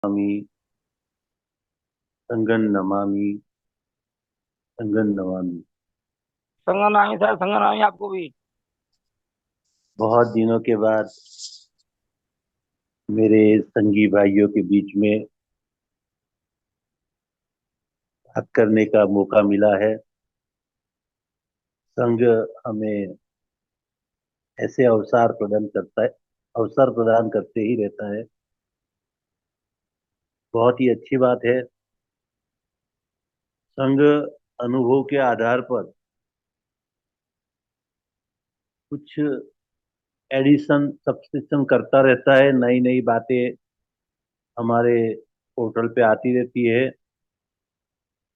Namami संगं Namami संगं Namami. संगनामी sir, संगनामी आपको भी। बहुत दिनों के बाद मेरे संगी भाइयों के बीच में बात करने का मौका मिला है। संघ हमें ऐसे अवसर प्रदान करते ही रहता है। बहुत ही अच्छी बात है। संघ अनुभव के आधार पर कुछ एडिशन सब्सट्रैक्शन करता रहता है। नई नई बातें हमारे पोर्टल पे आती रहती है।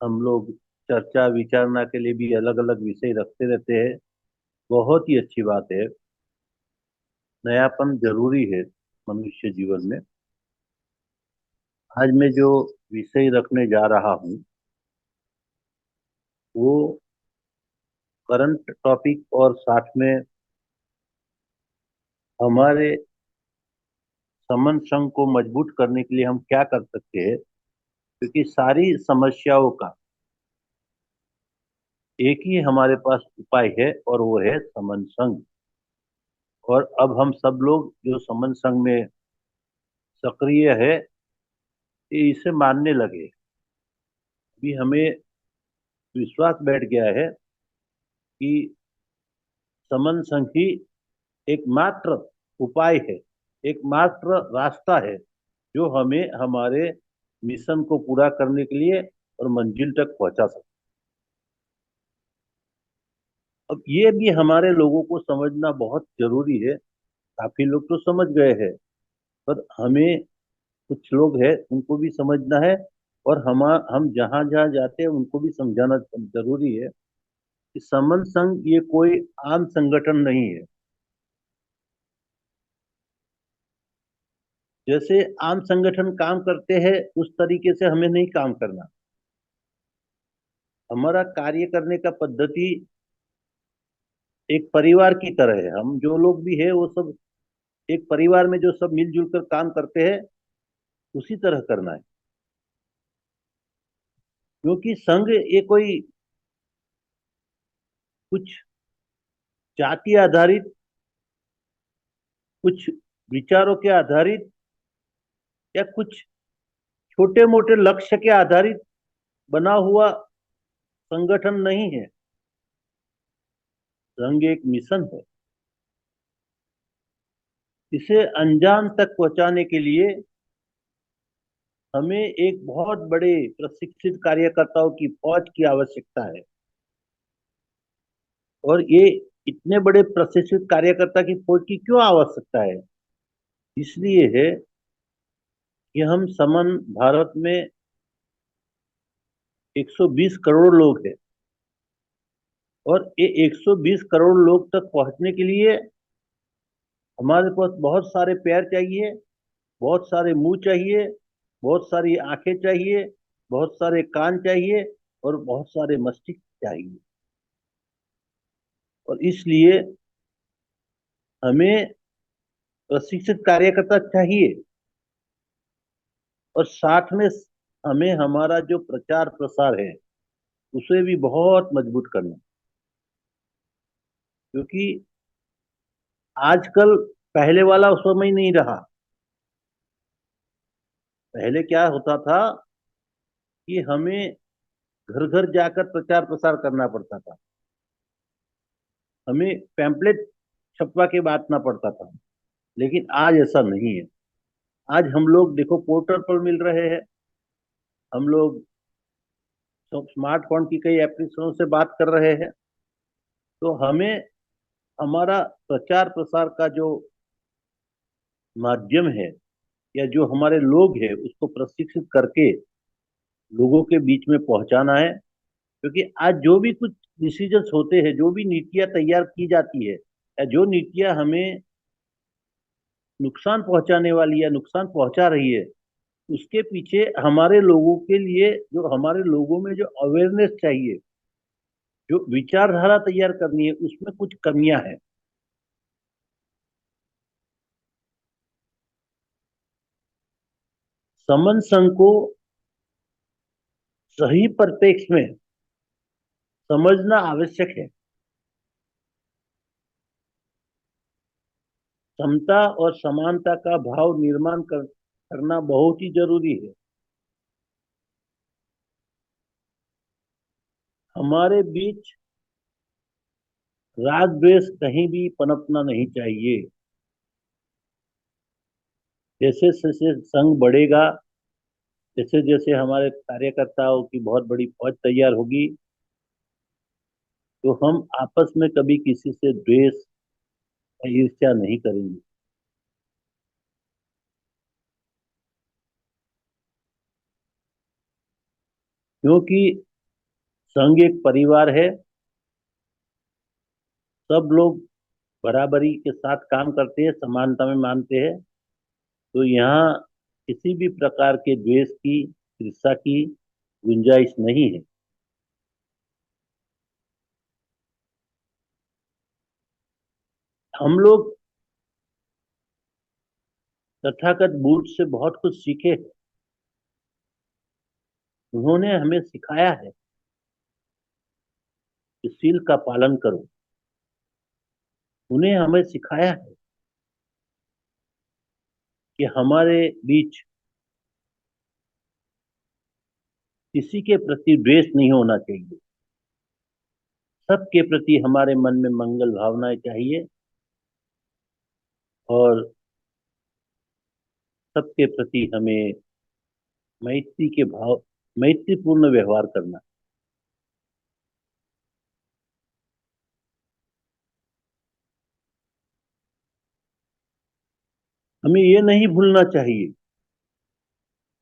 हम लोग चर्चा विचारणा के लिए भी अलग अलग विषय रखते रहते हैं। बहुत ही अच्छी बात है। नयापन जरूरी है मनुष्य जीवन में। आज मैं जो विषय रखने जा रहा हूँ वो करंट टॉपिक और साथ में हमारे समन संघ को मजबूत करने के लिए हम क्या कर सकते हैं, क्योंकि सारी समस्याओं का एक ही हमारे पास उपाय है और वो है समन संघ। और अब हम सब लोग जो समन संघ में सक्रिय है ये इसे मानने लगे। अभी हमें विश्वास बैठ गया है कि समन संघ ही एकमात्र उपाय है, एकमात्र रास्ता है जो हमें हमारे मिशन को पूरा करने के लिए और मंजिल तक पहुंचा सकता है। अब ये भी हमारे लोगों को समझना बहुत जरूरी है। काफी लोग तो समझ गए हैं, पर हमें कुछ लोग हैं उनको भी समझना है। और हम जहां जहां जाते हैं उनको भी समझाना जरूरी है कि समन संघ ये कोई आम संगठन नहीं है। जैसे आम संगठन काम करते हैं उस तरीके से हमें नहीं काम करना। हमारा कार्य करने का पद्धति एक परिवार की तरह है। हम जो लोग भी है वो सब एक परिवार में जो सब मिलजुल कर काम करते हैं उसी तरह करना है। क्योंकि संघ ये कोई कुछ जाति आधारित, कुछ विचारों के आधारित या कुछ छोटे मोटे लक्ष्य के आधारित बना हुआ संगठन नहीं है। संघ एक मिशन है। इसे अंजाम तक पहुंचाने के लिए हमें एक बहुत बड़े प्रशिक्षित कार्यकर्ताओं की फौज की आवश्यकता है। और ये इतने बड़े प्रशिक्षित कार्यकर्ता की फौज की क्यों आवश्यकता है? इसलिए है कि हम समन भारत में 120 करोड़ लोग हैं। और ये 120 करोड़ लोग तक पहुंचने के लिए हमारे पास बहुत सारे पैर चाहिए, बहुत सारे मुंह चाहिए, बहुत सारी आंखें चाहिए, बहुत सारे कान चाहिए और बहुत सारे मस्तिष्क चाहिए। और इसलिए हमें प्रशिक्षित कार्यकर्ता चाहिए। और साथ में हमें हमारा जो प्रचार प्रसार है उसे भी बहुत मजबूत करना। क्योंकि आजकल पहले वाला समय नहीं रहा। पहले क्या होता था कि हमें घर घर जाकर प्रचार प्रसार करना पड़ता था। हमें पैम्पलेट छपवा के बांटना पड़ता था। लेकिन आज ऐसा नहीं है। आज हम लोग देखो पोर्टल पर मिल रहे हैं। हम लोग स्मार्टफोन की कई एप्लीकेशनों से बात कर रहे हैं। तो हमें हमारा प्रचार प्रसार का जो माध्यम है या जो हमारे लोग हैं उसको प्रशिक्षित करके लोगों के बीच में पहुंचाना है। क्योंकि आज जो भी कुछ डिसीजंस होते हैं, जो भी नीतियां तैयार की जाती है या जो नीतियां हमें नुकसान पहुंचाने वाली या नुकसान पहुंचा रही है, उसके पीछे हमारे लोगों के लिए जो हमारे लोगों में जो अवेयरनेस चाहिए, जो विचारधारा तैयार करनी है, उसमें कुछ कमियां हैं। समन संघ को सही परिप्रेक्ष्य में समझना आवश्यक है। समता और समानता का भाव निर्माण करना बहुत ही जरूरी है। हमारे बीच राग द्वेष कहीं भी पनपना नहीं चाहिए। जैसे जैसे संघ बढ़ेगा, जैसे जैसे हमारे कार्यकर्ताओं की बहुत बड़ी फौज तैयार होगी, तो हम आपस में कभी किसी से द्वेष या ईर्ष्या नहीं करेंगे। क्योंकि संघ एक परिवार है, सब लोग बराबरी के साथ काम करते हैं, समानता में मानते हैं। तो यहाँ किसी भी प्रकार के द्वेष की, ईर्ष्या की गुंजाइश नहीं है। हम लोग तथागत बुद्ध से बहुत कुछ सीखे हैं। उन्होंने हमें सिखाया है कि सील का पालन करो। उन्हें हमें सिखाया है कि हमारे बीच किसी के प्रति द्वेष नहीं होना चाहिए। सबके प्रति हमारे मन में मंगल भावनाएं चाहिए और सबके प्रति हमें मैत्री के भाव, मैत्रीपूर्ण व्यवहार करना। हमें ये नहीं भूलना चाहिए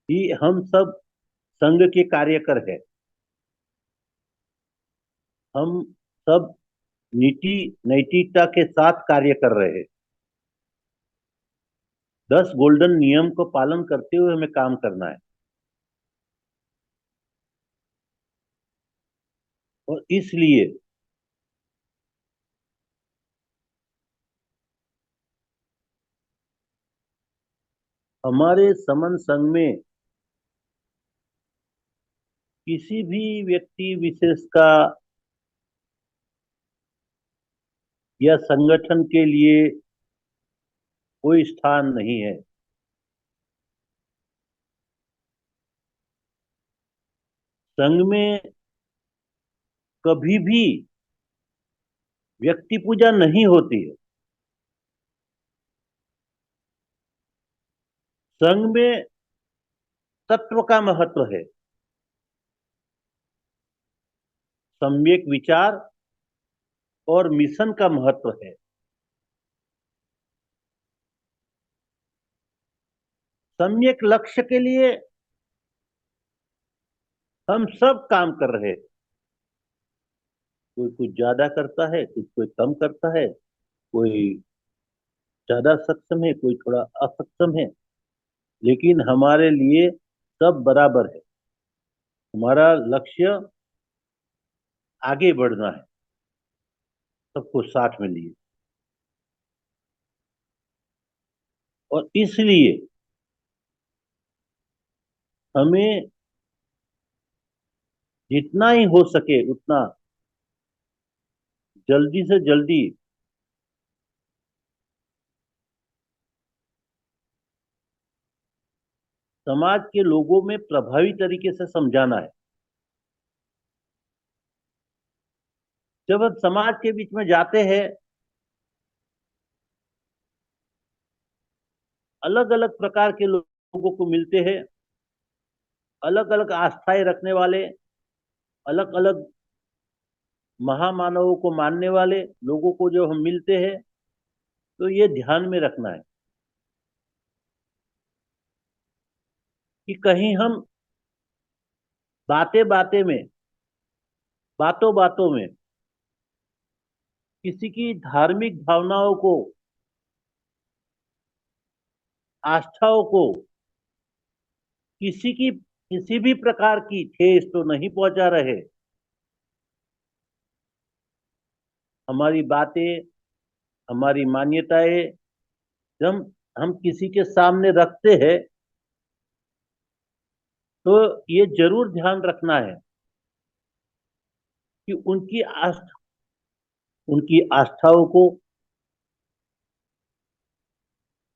कि हम सब संघ के कार्यकर हैं। हम सब नीति नैतिकता के साथ कार्य कर रहे हैं। 10 गोल्डन नियम को पालन करते हुए हमें काम करना है। और इसलिए हमारे समन संघ में किसी भी व्यक्ति विशेष का या संगठन के लिए कोई स्थान नहीं है। संघ में कभी भी व्यक्ति पूजा नहीं होती है। संघ में तत्व का महत्व है, सम्यक विचार और मिशन का महत्व है। सम्यक लक्ष्य के लिए हम सब काम कर रहे हैं। कोई कुछ ज्यादा करता है, कुछ कोई कम करता है, कोई ज्यादा सक्षम है, कोई थोड़ा असक्षम है, लेकिन हमारे लिए सब बराबर है। हमारा लक्ष्य आगे बढ़ना है, सबको साथ में लिए। और इसलिए हमें जितना ही हो सके उतना जल्दी से जल्दी समाज के लोगों में प्रभावी तरीके से समझाना है। जब हम समाज के बीच में जाते हैं, अलग अलग प्रकार के लोगों को मिलते हैं, अलग अलग आस्थाएं रखने वाले, अलग अलग महामानवों को मानने वाले लोगों को जो हम मिलते हैं, तो ये ध्यान में रखना है कि कहीं हम बातें बातें में, बातों बातों में किसी की धार्मिक भावनाओं को, आस्थाओं को, किसी भी प्रकार की ठेस तो नहीं पहुंचा रहे। हमारी बातें, हमारी मान्यताएं जब हम किसी के सामने रखते हैं, तो ये जरूर ध्यान रखना है कि उनकी आस्थाओं को,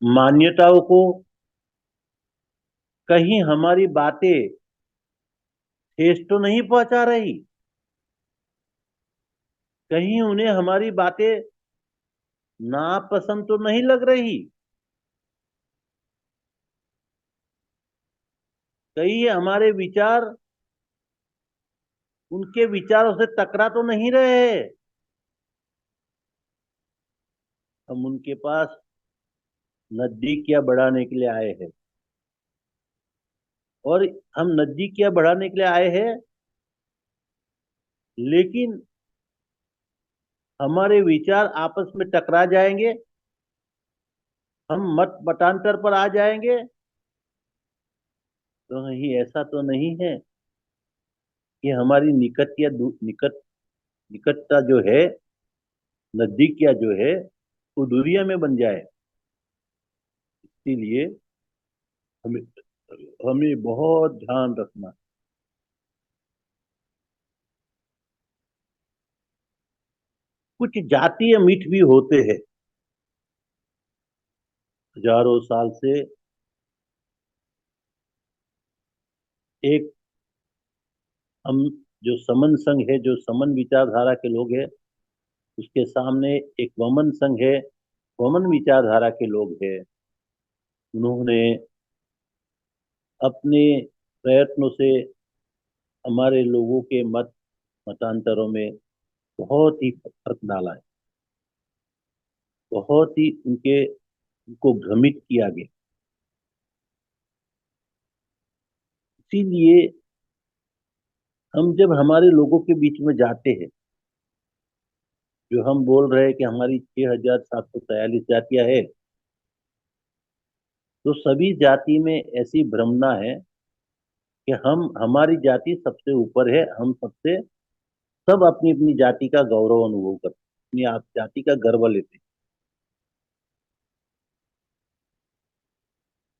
मान्यताओं को कहीं हमारी बातें ठेस तो नहीं पहुंचा रही, कहीं उन्हें हमारी बातें नापसंद तो नहीं लग रही, कहीं हमारे विचार उनके विचारों से टकरा तो नहीं रहे। हम उनके पास नजदीकियां बढ़ाने के लिए आए हैं, और हम नजदीकियां बढ़ाने के लिए आए हैं, लेकिन हमारे विचार आपस में टकरा जाएंगे, हम मत मतांतर पर आ जाएंगे, तो कहीं ऐसा तो नहीं है कि हमारी निकटता जो है, नजदीकियां जो है, वो दूरिया में बन जाए। इसीलिए हमें हमें बहुत ध्यान रखना। कुछ जातीय मिथ भी होते हैं, हजारों साल से एक हम जो समन संघ है, जो समन विचारधारा के लोग हैं, उसके सामने एक वमन संघ है, वमन विचारधारा के लोग हैं। उन्होंने अपने प्रयत्नों से हमारे लोगों के मतांतरों में बहुत ही फर्क डाला है, बहुत ही उनको भ्रमित किया गया। इसीलिए हम जब हमारे लोगों के बीच में जाते हैं, जो हम बोल रहे हैं कि हमारी 6,743 जातियां है, तो सभी जाति में ऐसी भ्रमना है कि हमारी जाति सबसे ऊपर है, हम सब अपनी अपनी जाति का गौरव अनुभव करते हैं, अपनी आप जाति का गर्व लेते हैं।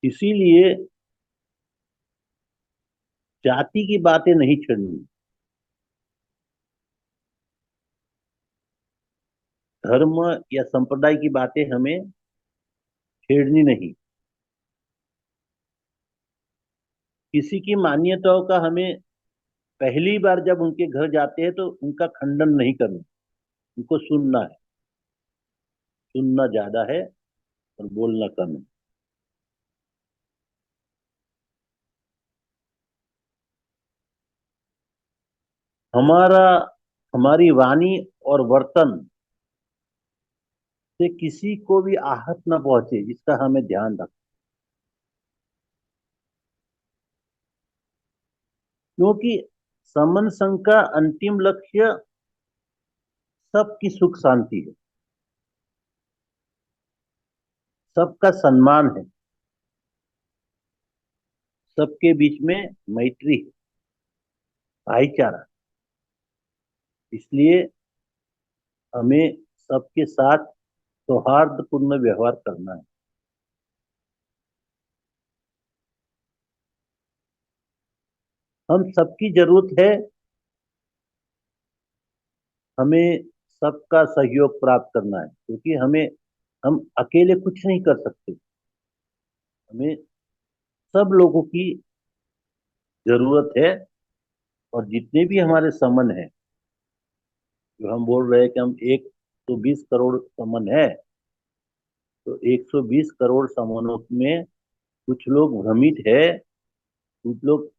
इसीलिए जाति की बातें नहीं छेड़नी, धर्म या संप्रदाय की बातें हमें छेड़नी नहीं, किसी की मान्यताओं का हमें पहली बार जब उनके घर जाते हैं तो उनका खंडन नहीं करना, उनको सुनना है, सुनना ज्यादा है और बोलना कम है। हमारा हमारी वाणी और वर्तन से किसी को भी आहत न पहुंचे, इसका हमें ध्यान रखना, क्योंकि समन संघ का अंतिम लक्ष्य सबकी सुख शांति है, सबका सम्मान है, सबके बीच में मैत्री है, भाईचारा। इसलिए हमें सबके साथ सौहार्दपूर्ण व्यवहार करना है। हम सबकी जरूरत है, हमें सबका सहयोग प्राप्त करना है, क्योंकि हम अकेले कुछ नहीं कर सकते, हमें सब लोगों की जरूरत है। और जितने भी हमारे समन है, जो हम बोल रहे हैं कि हम 120 करोड़ समन है, तो 120 करोड़ समनों में कुछ लोग भ्रमित है, कुछ लोग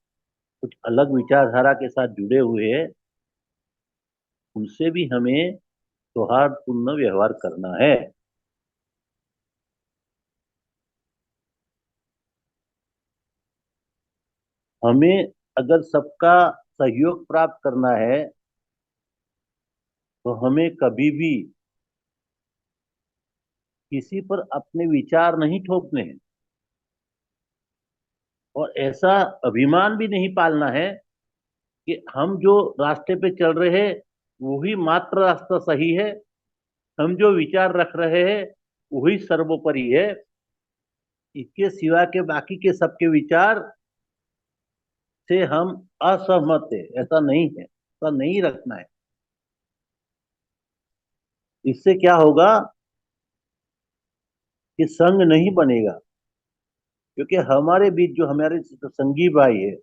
कुछ अलग विचारधारा के साथ जुड़े हुए हैं, उनसे भी हमें सौहार्दपूर्ण व्यवहार करना है। हमें अगर सबका सहयोग प्राप्त करना है, तो हमें कभी भी किसी पर अपने विचार नहीं थोपने हैं, और ऐसा अभिमान भी नहीं पालना है कि हम जो रास्ते पे चल रहे हैं वही मात्र रास्ता सही है, हम जो विचार रख रहे हैं वही सर्वोपरि है, इसके सिवा के बाकी के सबके विचार से हम असहमत है, ऐसा नहीं है, ऐसा नहीं रखना है। इससे क्या होगा कि संघ नहीं बनेगा, क्योंकि हमारे बीच जो हमारे संगी भाई है,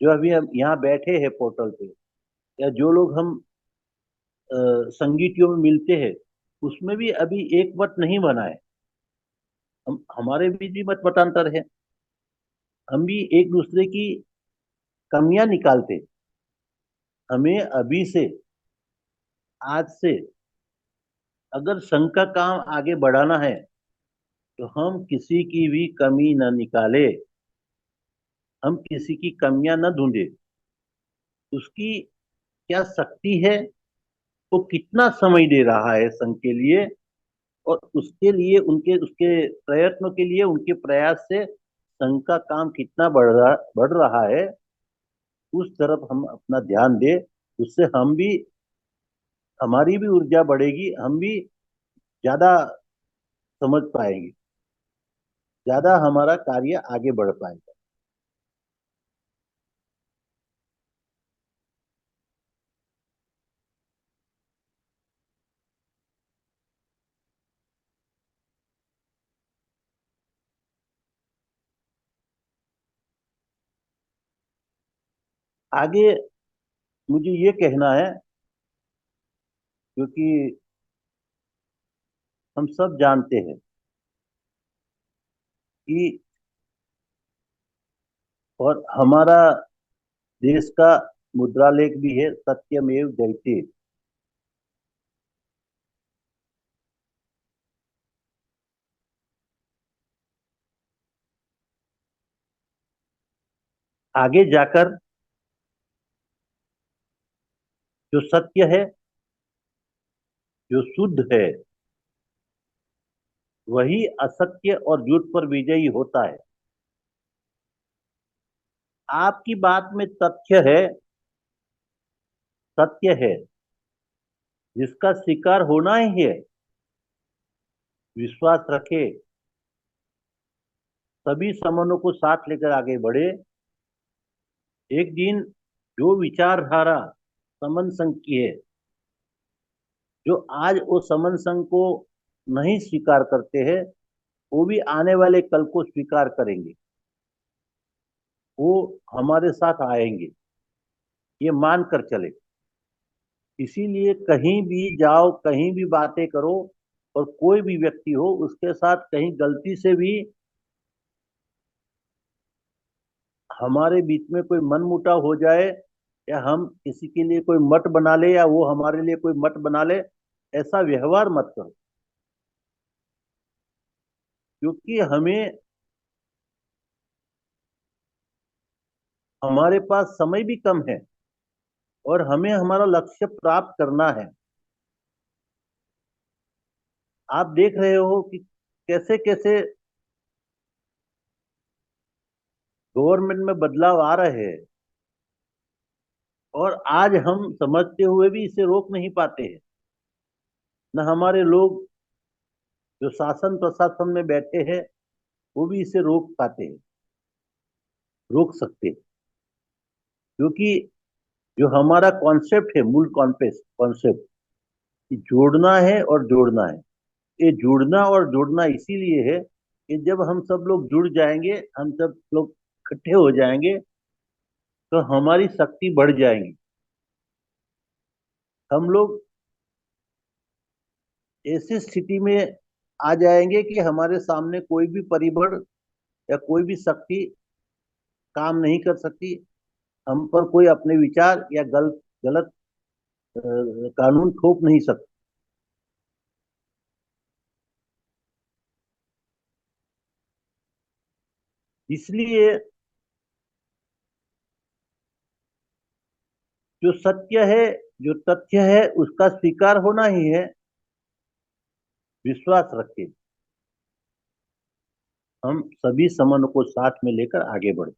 जो अभी हम यहाँ बैठे हैं पोर्टल पे, या जो लोग हम संगीतियों में मिलते हैं, उसमें भी अभी एक मत नहीं बना है। हम हमारे बीच भी मत मतांतर है। हम भी एक दूसरे की कमियां निकालते। हमें अभी से, आज से, अगर संघ का काम आगे बढ़ाना है तो हम किसी की भी कमी न निकाले, हम किसी की कमियां न ढूंढे। उसकी क्या शक्ति है, वो कितना समय दे रहा है संघ के लिए, और उसके लिए उनके उसके प्रयत्नों के लिए, उनके प्रयास से संघ का काम कितना बढ़ रहा है, उस तरफ हम अपना ध्यान दें। उससे हम भी, हमारी भी ऊर्जा बढ़ेगी, हम भी ज्यादा समझ पाएंगे, ज्यादा हमारा कार्य आगे बढ़ पाएगा। आगे मुझे ये कहना है, क्योंकि हम सब जानते हैं कि, और हमारा देश का मुद्रा लेख भी है, सत्यमेव जयते। आगे जाकर जो सत्य है, जो शुद्ध है, वही असत्य और झूठ पर विजयी होता है। आपकी बात में तथ्य है, सत्य है, जिसका शिकार होना ही है। विश्वास रखे, सभी समनों को साथ लेकर आगे बढ़े। एक दिन जो विचारधारा समन संघ की है, जो आज वो समन संघ को नहीं स्वीकार करते हैं, वो भी आने वाले कल को स्वीकार करेंगे। वो हमारे साथ आएंगे, ये मान कर चले। इसीलिए कहीं भी जाओ, कहीं भी बातें करो, और कोई भी व्यक्ति हो, उसके साथ कहीं गलती से भी हमारे बीच में कोई मनमुटाव हो जाए, या हम किसी के लिए कोई मत बना ले, या वो हमारे लिए कोई मत बना ले, ऐसा व्यवहार मत करो। क्योंकि हमारे पास समय भी कम है, और हमें हमारा लक्ष्य प्राप्त करना है। आप देख रहे हो कि कैसे कैसे गवर्नमेंट में बदलाव आ रहे हैं, और आज हम समझते हुए भी इसे रोक नहीं पाते हैं। न हमारे लोग जो शासन प्रशासन में बैठे हैं, वो भी इसे रोक पाते हैं, रोक सकते हैं। क्योंकि जो हमारा कॉन्सेप्ट है, मूल कॉन्सेप्ट, जोड़ना है और जोड़ना है। ये जुड़ना और जोड़ना इसीलिए है कि जब हम सब लोग जुड़ जाएंगे, हम सब लोग इकट्ठे हो जाएंगे, तो हमारी शक्ति बढ़ जाएगी। हम लोग ऐसी स्थिति में आ जाएंगे कि हमारे सामने कोई भी परिबड़ या कोई भी शक्ति काम नहीं कर सकती। हम पर कोई अपने विचार या गलत गलत कानून थोप नहीं सकता। इसलिए जो सत्य है, जो तथ्य है, उसका स्वीकार होना ही है। विश्वास रखें, हम सभी समन्वय को साथ में लेकर आगे बढ़े।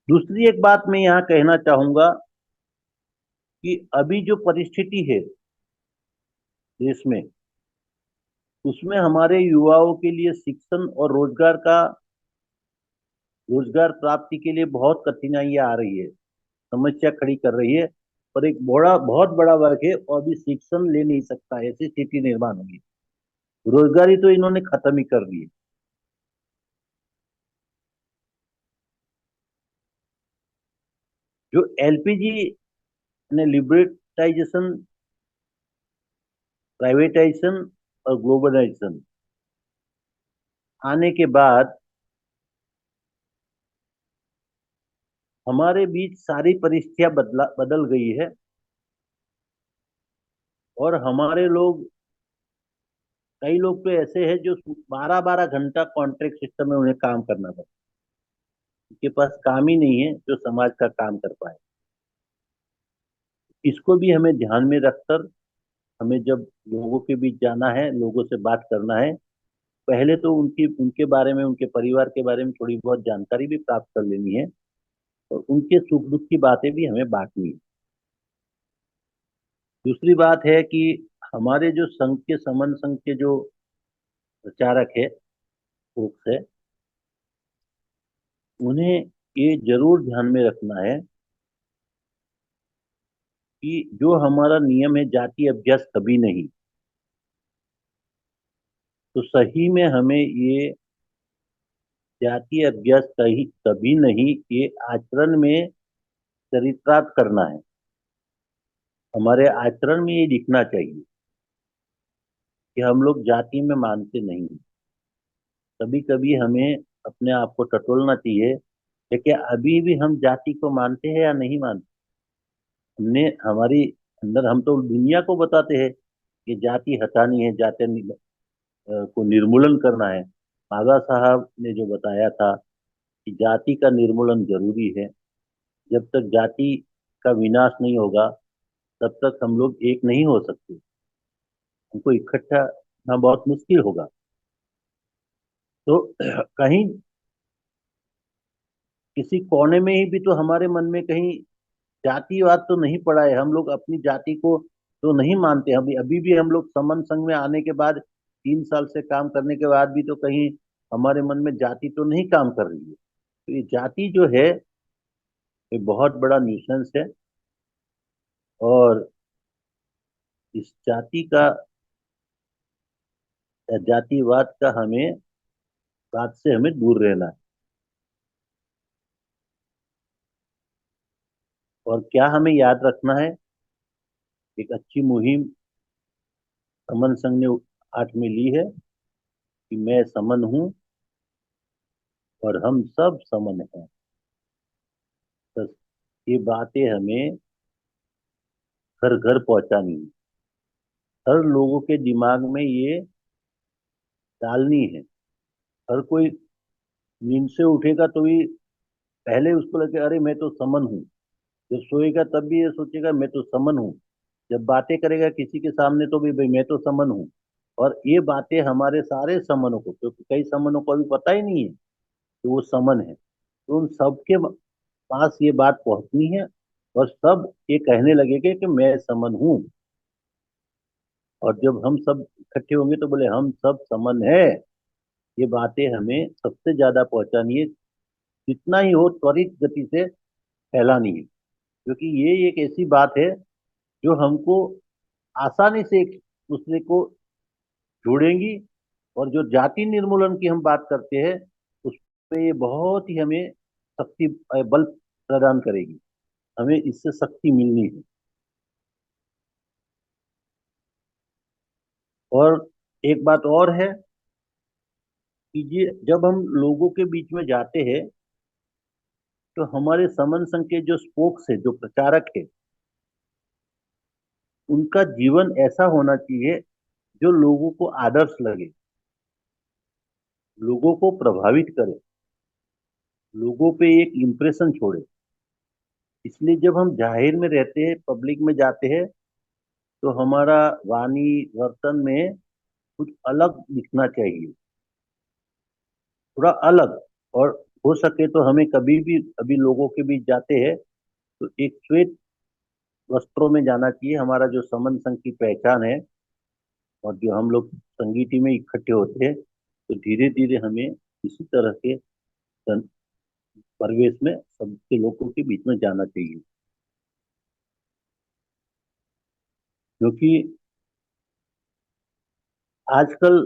दूसरी एक बात मैं यहाँ कहना चाहूंगा कि अभी जो परिस्थिति है देश में, उसमें हमारे युवाओं के लिए शिक्षण और रोजगार का रोजगार प्राप्ति के लिए बहुत कठिनाइयां आ रही है, समस्या खड़ी कर रही है। पर एक बड़ा बहुत बड़ा वर्ग है और भी शिक्षण ले नहीं सकता, ऐसी स्थिति निर्माण होगी। रोजगारी तो इन्होंने खत्म ही कर दी है। जो एलपीजी ने लिबरेटाइजेशन, प्राइवेटाइजेशन और ग्लोबलाइजेशन आने के बाद हमारे बीच सारी परिस्थितियां बदल गई है। और हमारे लोग, कई लोग तो ऐसे हैं जो 12-12 घंटा कॉन्ट्रैक्ट सिस्टम में उन्हें काम करना पड़ता है। उनके पास काम ही नहीं है जो समाज का काम कर पाए। इसको भी हमें ध्यान में रखकर, हमें जब लोगों के बीच जाना है, लोगों से बात करना है, पहले तो उनकी उनके बारे में, उनके परिवार के बारे में थोड़ी बहुत जानकारी भी प्राप्त कर लेनी है और उनके सुख दुख की बातें भी हमें बांटनी है। दूसरी बात है कि हमारे जो संघ के, समन संघ के जो प्रचारक है, फोक्स है, उन्हें ये जरूर ध्यान में रखना है कि जो हमारा नियम है, जाति अभ्यास कभी नहीं, तो सही में हमें ये जाति अभ्यास कहीं कभी नहीं, ये आचरण में चरितार्थ करना है। हमारे आचरण में ये दिखना चाहिए कि हम लोग जाति में मानते नहीं। कभी कभी हमें अपने आप को टटोलना चाहिए कि क्या अभी भी हम जाति को मानते हैं या नहीं मानते। हमने हमारी अंदर, हम तो दुनिया को बताते हैं कि जाति हटानी है, जाति को निर्मूलन करना है। बाबा साहब ने जो बताया था कि जाति का निर्मूलन जरूरी है। जब तक जाति का विनाश नहीं होगा तब तक हम लोग एक नहीं हो सकते। हमको इकट्ठा होना बहुत मुश्किल होगा। तो कहीं किसी कोने में ही भी तो हमारे मन में कहीं जातिवाद तो नहीं पड़ा है। हम लोग अपनी जाति को तो नहीं मानते। अभी अभी भी हम लोग समन संघ में आने के बाद, 3 साल से काम करने के बाद भी तो कहीं हमारे मन में जाति तो नहीं काम कर रही है। तो ये जाति जो है, ये बहुत बड़ा न्यूसेंस है। और इस जाति का, या जातिवाद का हमें, बात से हमें दूर रहना है। और क्या हमें याद रखना है, एक अच्छी मुहिम समन संघ ने 8 में ली है कि मैं समन हूँ और हम सब समन हैं। बस ये बातें हमें घर घर पहुंचानी है। हर लोगों के दिमाग में ये डालनी है। हर कोई नींद से उठेगा तो भी पहले उसको लगे अरे मैं तो समन हूँ। जब सोएगा तब भी ये सोचेगा मैं तो समन हूँ। जब बातें करेगा किसी के सामने तो भी भाई मैं तो समन हूँ। और ये बातें हमारे सारे समनों को, क्योंकि कई समनों को अभी पता ही नहीं है कि वो समन है, तो उन सबके पास ये बात पहुंचनी है और सब ये कहने लगेंगे कि मैं समन हूँ। और जब हम सब इकट्ठे होंगे तो बोले हम सब समन है। ये बातें हमें सबसे ज्यादा पहुंचानी है, जितना ही हो त्वरित गति से फैलानी है। क्योंकि ये एक ऐसी बात है जो हमको आसानी से एक दूसरे को जोड़ेंगी। और जो जाति निर्मूलन की हम बात करते हैं, उसमें ये बहुत ही हमें शक्ति, बल प्रदान करेगी। हमें इससे शक्ति मिलनी है। और एक बात और है कि ये जब हम लोगों के बीच में जाते हैं तो हमारे समन संघ के जो स्पोक्स है, जो प्रचारक है, उनका जीवन ऐसा होना चाहिए जो लोगों को आदर्श लगे, लोगों को प्रभावित करे, लोगों पे एक इम्प्रेशन छोड़े। इसलिए जब हम जाहिर में रहते हैं, पब्लिक में जाते हैं, तो हमारा वाणी वर्तन में कुछ अलग दिखना चाहिए, थोड़ा अलग। और हो सके तो हमें कभी भी, अभी लोगों के बीच जाते हैं तो एक श्वेत वस्त्रों में जाना चाहिए। हमारा जो समन संघ की पहचान है, और जो हम लोग संगीति में इकट्ठे होते हैं, तो धीरे धीरे हमें इसी तरह के परिवेश में सबके लोगों के बीच में जाना चाहिए। क्योंकि आजकल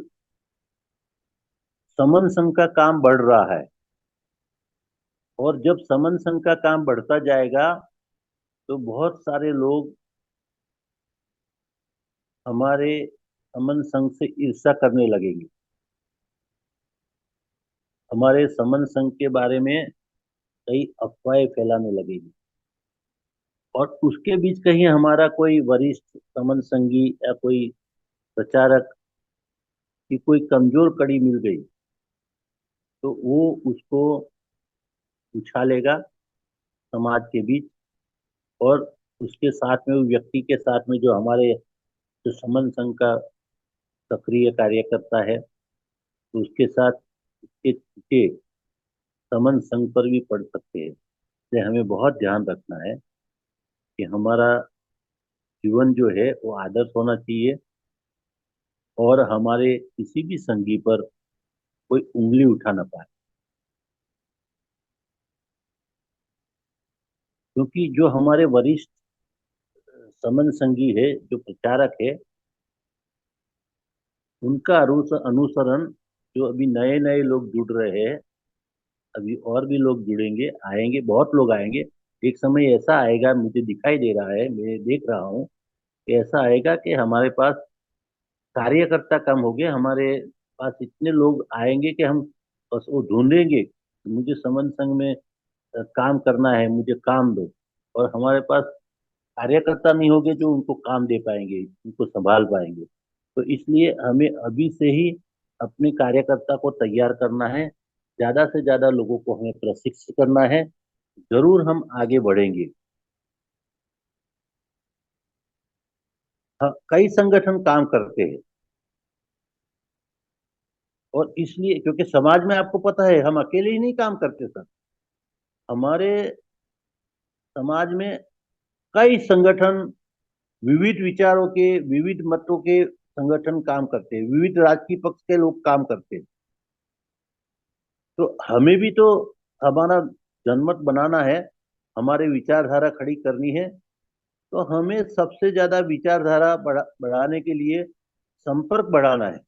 समन संघ का काम बढ़ रहा है, और जब समन संघ का काम बढ़ता जाएगा तो बहुत सारे लोग हमारे समन संघ से ईर्ष्या करने लगेंगे, हमारे समन संघ के बारे में कई अफवाहें फैलाने लगेंगी, और उसके बीच कहीं हमारा कोई वरिष्ठ समन संघी या कोई प्रचारक की कोई कमजोर कड़ी मिल गई तो वो उसको उछालेगा समाज के बीच, और उसके साथ में, वो व्यक्ति के साथ में जो हमारे जो समन संघ का सक्रिय कार्यकर्ता है, तो उसके साथ उसके छींटे समन संघ पर भी पड़ सकते हैं। इसलिए हमें बहुत ध्यान रखना है कि हमारा जीवन जो है वो आदर्श होना चाहिए, और हमारे किसी भी संगी पर कोई उंगली उठा ना पाए। क्योंकि जो हमारे वरिष्ठ समन संगी है, जो प्रचारक है, उनका अनुसरण जो अभी नए नए लोग जुड़ रहे हैं, अभी और भी लोग जुड़ेंगे, आएंगे, बहुत लोग आएंगे। एक समय ऐसा आएगा, मुझे दिखाई दे रहा है, मैं देख रहा हूँ कि ऐसा आएगा कि हमारे पास कार्यकर्ता कम हो गए, हमारे पास इतने लोग आएंगे कि हम बस वो ढूंढेंगे कि मुझे समन संघ में काम करना है, मुझे काम दो। और हमारे पास कार्यकर्ता नहीं होंगे जो उनको काम दे पाएंगे, उनको संभाल पाएंगे। तो इसलिए हमें अभी से ही अपने कार्यकर्ता को तैयार करना है, ज्यादा से ज्यादा लोगों को हमें प्रशिक्षित करना है। जरूर हम आगे बढ़ेंगे। हाँ, कई संगठन काम करते हैं, और इसलिए क्योंकि समाज में आपको पता है हम अकेले ही नहीं काम करते सर। हमारे समाज में कई संगठन, विविध विचारों के, विविध मतों के संगठन काम करते हैं, विविध राजकीय पक्ष के लोग काम करते हैं। तो हमें भी तो हमारा जनमत बनाना है, हमारे विचारधारा खड़ी करनी है। तो हमें सबसे ज्यादा विचारधारा बढ़ाने के लिए संपर्क बढ़ाना है।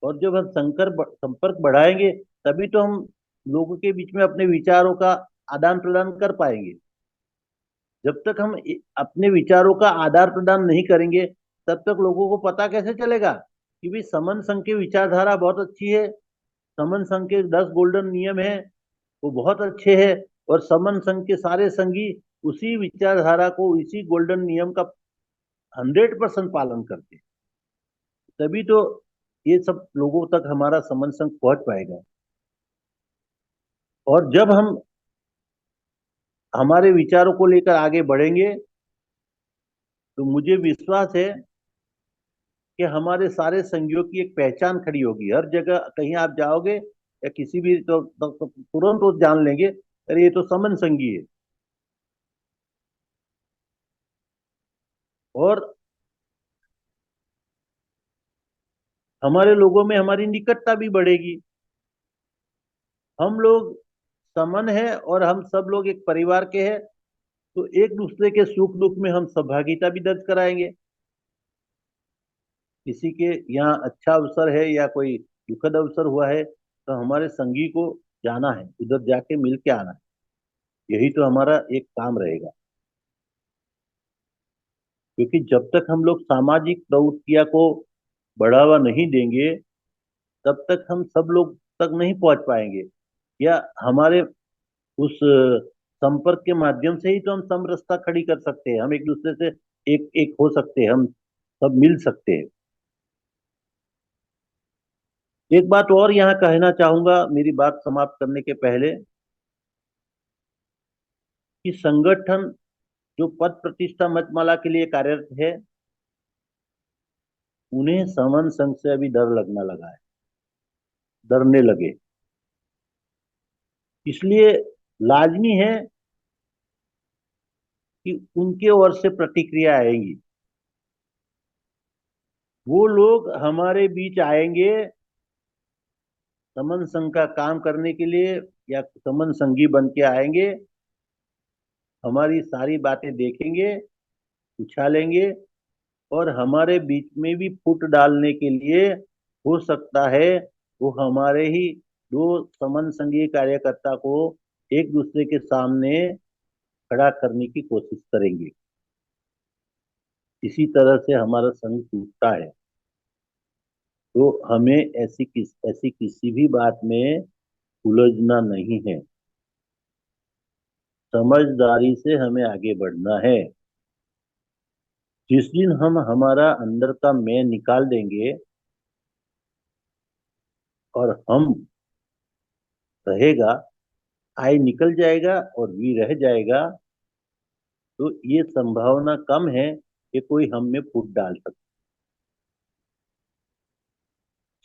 और जब हम संपर्क बढ़ाएंगे, तभी तो हम लोगों के बीच में अपने विचारों का आदान प्रदान कर पाएंगे। जब तक हम अपने विचारों का आदान प्रदान नहीं करेंगे, तब तक लोगों को पता कैसे चलेगा कि भाई समन संघ की विचारधारा बहुत अच्छी है, समन संघ के 10 गोल्डन नियम है, वो बहुत अच्छे हैं, और समन संघ के सारे संघी उसी विचारधारा को, इसी गोल्डन नियम का 100% पालन करते हैं। तभी तो ये सब लोगों तक हमारा समन संघ पहुंच पाएगा। और जब हम हमारे विचारों को लेकर आगे बढ़ेंगे, तो मुझे विश्वास है कि हमारे सारे संघियों की एक पहचान खड़ी होगी। हर जगह कहीं आप जाओगे या किसी भी तो तुरंत वो जान लेंगे, अरे ये तो समन संघी है। और हमारे लोगों में हमारी निकटता भी बढ़ेगी। हम लोग समन है, और हम सब लोग एक परिवार के हैं, तो एक दूसरे के सुख दुख में हम सहभागिता भी दर्ज कराएंगे। किसी के यहाँ अच्छा अवसर है या कोई दुखद अवसर हुआ है, तो हमारे संगी को जाना है, उधर जाके मिल के आना है। यही तो हमारा एक काम रहेगा। क्योंकि जब तक हम लोग सामाजिक प्रवृत्तियां को बढ़ावा नहीं देंगे, तब तक हम सब लोग तक नहीं पहुंच पाएंगे। या हमारे उस संपर्क के माध्यम से ही तो हम समरसता खड़ी कर सकते हैं, हम एक दूसरे से एक एक हो सकते हैं, हम सब मिल सकते हैं। एक बात और यहाँ कहना चाहूंगा मेरी बात समाप्त करने के पहले, कि संगठन जो पद प्रतिष्ठा मतमाला के लिए कार्यरत है, उन्हें समन संघ से अभी डर लगना लगा है, डरने लगे। इसलिए लाजमी है कि उनके ओर से प्रतिक्रिया आएगी। वो लोग हमारे बीच आएंगे समन संघ का काम करने के लिए, या समन संगी बन के आएंगे, हमारी सारी बातें देखेंगे, उछालेंगे, और हमारे बीच में भी फुट डालने के लिए हो सकता है वो हमारे ही दो समन संघीय कार्यकर्ता को एक दूसरे के सामने खड़ा करने की कोशिश करेंगे। इसी तरह से हमारा संघ टूटता है। तो हमें ऐसी किसी भी बात में उलझना नहीं है। समझदारी से हमें आगे बढ़ना है। जिस दिन हम हमारा अंदर का मैं निकाल देंगे और हम रहेगा, आई निकल जाएगा और वी रह जाएगा, तो ये संभावना कम है कि कोई हम में फूट डाल सकता।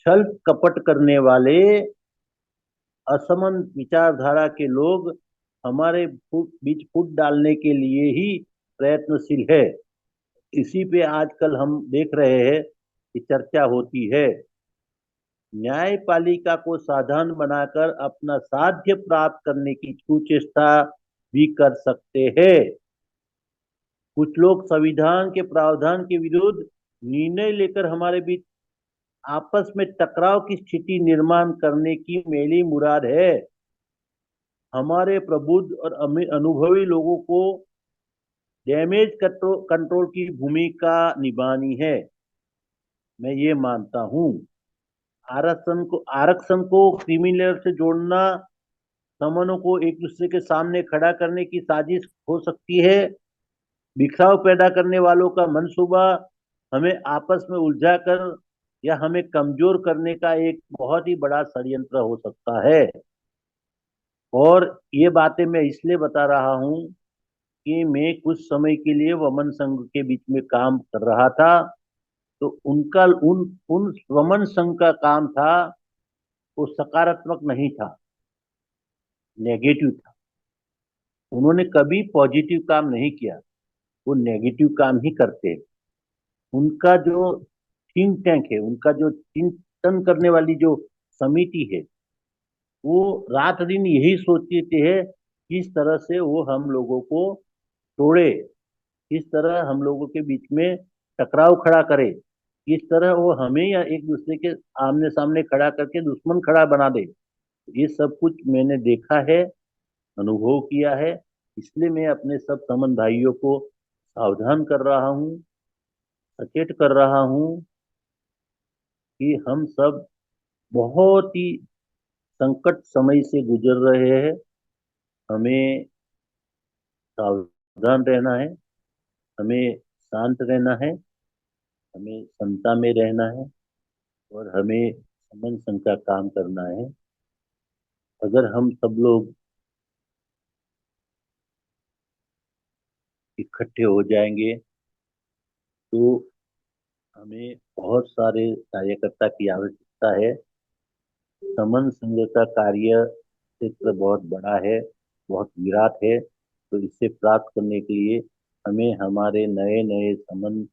छल कपट करने वाले असमान विचारधारा के लोग हमारे बीच फूट डालने के लिए ही प्रयत्नशील है। इसी पे आजकल हम देख रहे हैं कि चर्चा होती है। न्यायपालिका को साधन बनाकर अपना साध्य प्राप्त करने की कुचेष्टा भी कर सकते हैं। कुछ लोग संविधान के प्रावधान के विरुद्ध निर्णय लेकर हमारे बीच आपस में टकराव की स्थिति निर्माण करने की मेरी मुराद है। हमारे प्रबुद्ध और अनुभवी लोगों को डैमेज कंट्रोल की भूमिका निभानी है। मैं ये मानता हूँ। आरक्षण को क्रिमिनल से जोड़ना समनों को एक दूसरे के सामने खड़ा करने की साजिश हो सकती है। बिखराव पैदा करने वालों का मंसूबा हमें आपस में उलझा कर या हमें कमजोर करने का एक बहुत ही बड़ा षड्यंत्र हो सकता है। और ये बातें मैं इसलिए बता रहा हूँ कि मैं कुछ समय के लिए वमन संघ के बीच में काम कर रहा था। तो उनका उन उन वमन संघ का काम था, वो सकारात्मक नहीं था, नेगेटिव था। उन्होंने कभी पॉजिटिव काम नहीं किया, वो नेगेटिव काम ही करते हैं। उनका जो थिंक टैंक है, उनका जो चिंतन करने वाली जो समिति है, वो रात दिन यही सोचते हैं किस तरह से वो हम लोगों को तोड़े, किस तरह हम लोगों के बीच में टकराव खड़ा करे, किस तरह वो हमें या एक दूसरे के आमने सामने खड़ा करके दुश्मन खड़ा बना दे। ये सब कुछ मैंने देखा है, अनुभव किया है। इसलिए मैं अपने सब समन भाइयों को सावधान कर रहा हूँ, सचेत कर रहा हूँ कि हम सब बहुत ही संकट समय से गुजर रहे हैं। हमें सावधान रहना है, हमें शांत रहना है, हमें समता में रहना है, और हमें समन संघ का काम करना है। अगर हम सब लोग इकट्ठे हो जाएंगे तो हमें बहुत सारे कार्यकर्ता की आवश्यकता है। समन संघ का कार्य क्षेत्र बहुत बड़ा है, बहुत विराट है। तो इसे प्राप्त करने के लिए हमें हमारे नए नए समन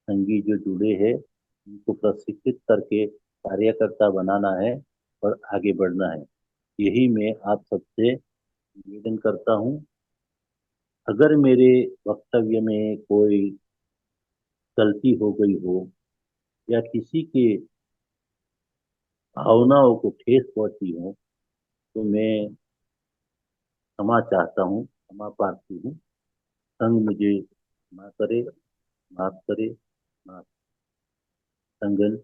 संगी जो जुड़े हैं उनको प्रशिक्षित करके कार्यकर्ता बनाना है और आगे बढ़ना है। यही मैं आप सबसे निवेदन करता हूँ। अगर मेरे वक्तव्य में कोई गलती हो गई हो या किसी के भावनाओं को ठेस पहुंची हो, तो मैं क्षमा चाहता हूँ, क्षमा प्रार्थी हूँ। संघ मुझे क्षमा करे, माफ करे, माफ संगन